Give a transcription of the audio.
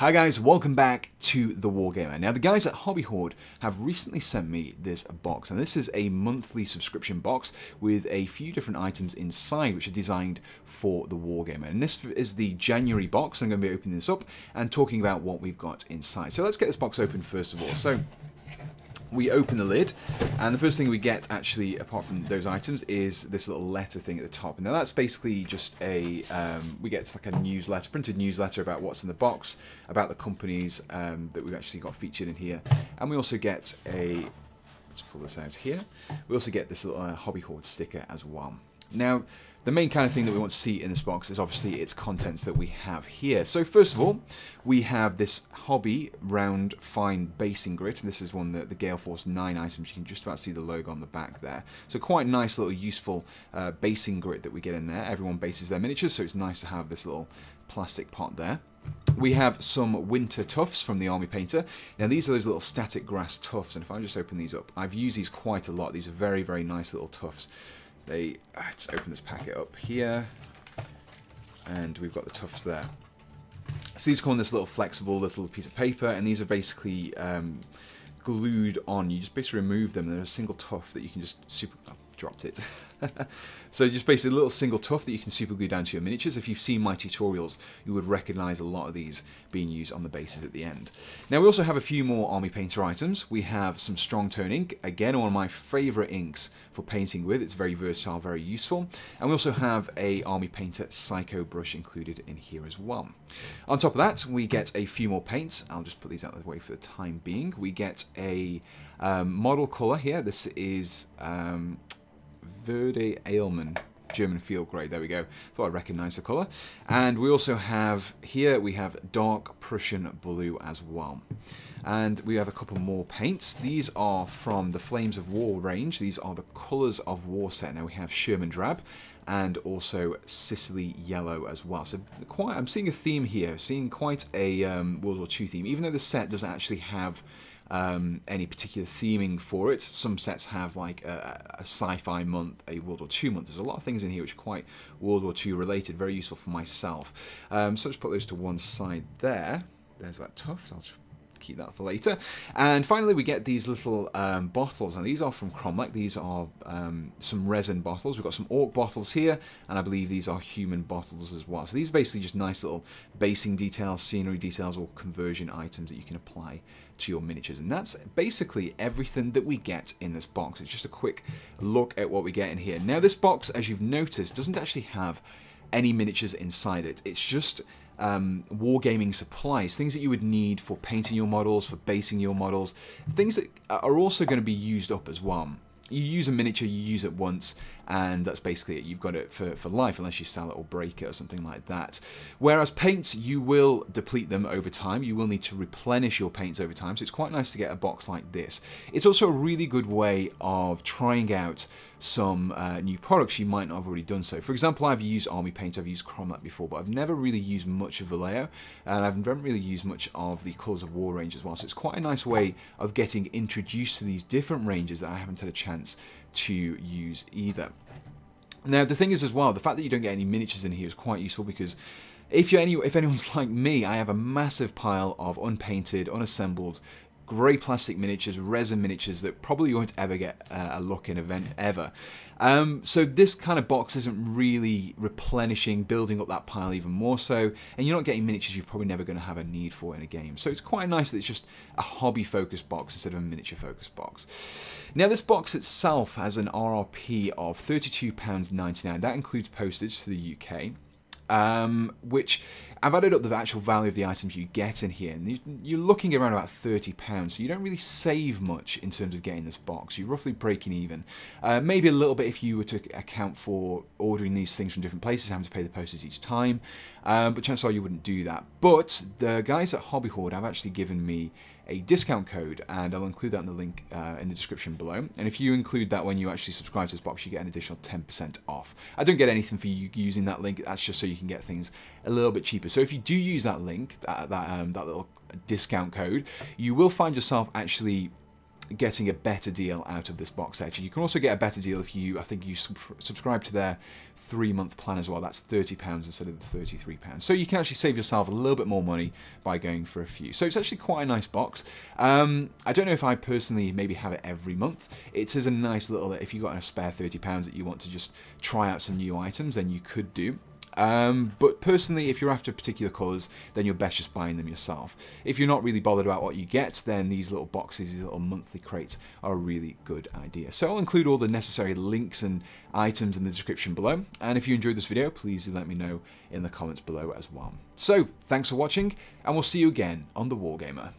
Hi guys, welcome back to the Wargamer. Now the guys at Hobby Hoard have recently sent me this box, and this is a monthly subscription box with a few different items inside which are designed for the Wargamer. And this is the January box. I'm going to be opening this up and talking about what we've got inside. So let's get this box open first of all. So we open the lid, and the first thing we get, actually, apart from those items, is this little letter thing at the top. Now that's basically just a, we get like a newsletter, printed newsletter about what's in the box, about the companies that we've actually got featured in here. And we also get a, let's pull this out here, we also get this little Hobby Hoard sticker as well. Now, the main kind of thing that we want to see in this box is obviously its contents that we have here. So first of all, we have this Hobby Round Fine Basing Grit. And this is one that the Gale Force 9 items. You can just about see the logo on the back there. So quite nice little useful basing grit that we get in there. Everyone bases their miniatures, so it's nice to have this little plastic pot there. We have some winter tufts from the Army Painter. Now these are those little static grass tufts, and if I just open these up, I've used these quite a lot. These are very, very nice little tufts. They just open this packet up here, and we've got the tufts there. So these come on this little flexible little piece of paper, and these are basically glued on. You just basically remove them, and there's a single tuft that you can just dropped it. So just basically a little single tuft that you can super glue down to your miniatures. If you've seen my tutorials, you would recognize a lot of these being used on the bases at the end. Now we also have a few more Army Painter items. We have some Strong Tone ink, again one of my favorite inks for painting with. It's very versatile, very useful. And we also have a Army Painter Psycho brush included in here as well. On top of that, we get a few more paints. I'll just put these out of the way for the time being. We get a model color here. This is Verde Ailman German Field Grey. There we go. Thought I recognised the colour. And we also have here, we have Dark Prussian Blue as well. And we have a couple more paints. These are from the Flames of War range. These are the Colours of War set. Now we have Sherman Drab and also Sicily Yellow as well. So quite, I'm seeing a theme here, seeing quite a World War II theme, even though the set doesn't actually have any particular theming for it. Some sets have like a sci-fi month, a World War II month. There's a lot of things in here which are quite World War II related, very useful for myself. So let's put those to one side there. There's that tuft. I'll just keep that for later. And finally we get these little bottles. Now these are from Cromlech. These are some resin bottles. We've got some Orc bottles here, and I believe these are human bottles as well. So these are basically just nice little basing details, scenery details, or conversion items that you can apply to your miniatures. And that's basically everything that we get in this box. It's just a quick look at what we get in here. Now this box, as you've noticed, doesn't actually have any miniatures inside it. It's just wargaming supplies, things that you would need for painting your models, for basing your models, things that are also going to be used up as well. You use a miniature, you use it once, and that's basically it. You've got it for life, unless you sell it or break it or something like that. Whereas paints, you will deplete them over time. You will need to replenish your paints over time, so it's quite nice to get a box like this. It's also a really good way of trying out some new products you might not have already done so. For example, I've used Army Paint, I've used Cromlech before, but I've never really used much of Vallejo, and I haven't really used much of the Colours of War range as well. So it's quite a nice way of getting introduced to these different ranges that I haven't had a chance to use either. Now the thing is as well, the fact that you don't get any miniatures in here is quite useful, because if anyone's like me, I have a massive pile of unpainted, unassembled grey plastic miniatures, resin miniatures that probably won't ever get a look in event ever. So this kind of box isn't really replenishing, building up that pile even more so, and you're not getting miniatures you're probably never going to have a need for in a game. So it's quite nice that it's just a hobby-focused box instead of a miniature-focused box. Now this box itself has an RRP of £32.99. That includes postage to the UK. Which I've added up the actual value of the items you get in here, and you're looking around about £30, so you don't really save much in terms of getting this box. You're roughly breaking even. Maybe a little bit if you were to account for ordering these things from different places, having to pay the postage each time, but chances are you wouldn't do that. But the guys at Hobby Hoard have actually given me a discount code, and I'll include that in the link in the description below. And if you include that when you actually subscribe to this box, you get an additional 10% off. I don't get anything for you using that link. That's just so you can get things a little bit cheaper. So if you do use that link, that little discount code, you will find yourself actually getting a better deal out of this box set. You can also get a better deal if you, I think you subscribe to their 3-month plan as well. That's £30 instead of the £33. So you can actually save yourself a little bit more money by going for a few. So it's actually quite a nice box. I don't know if I personally maybe have it every month. It is a nice little, if you've got a spare £30 that you want to just try out some new items, then you could do. But personally, if you're after particular colours, then you're best just buying them yourself. If you're not really bothered about what you get, then these little boxes, these little monthly crates are a really good idea. So I'll include all the necessary links and items in the description below. And if you enjoyed this video, please do let me know in the comments below as well. So thanks for watching, and we'll see you again on The Wargamer.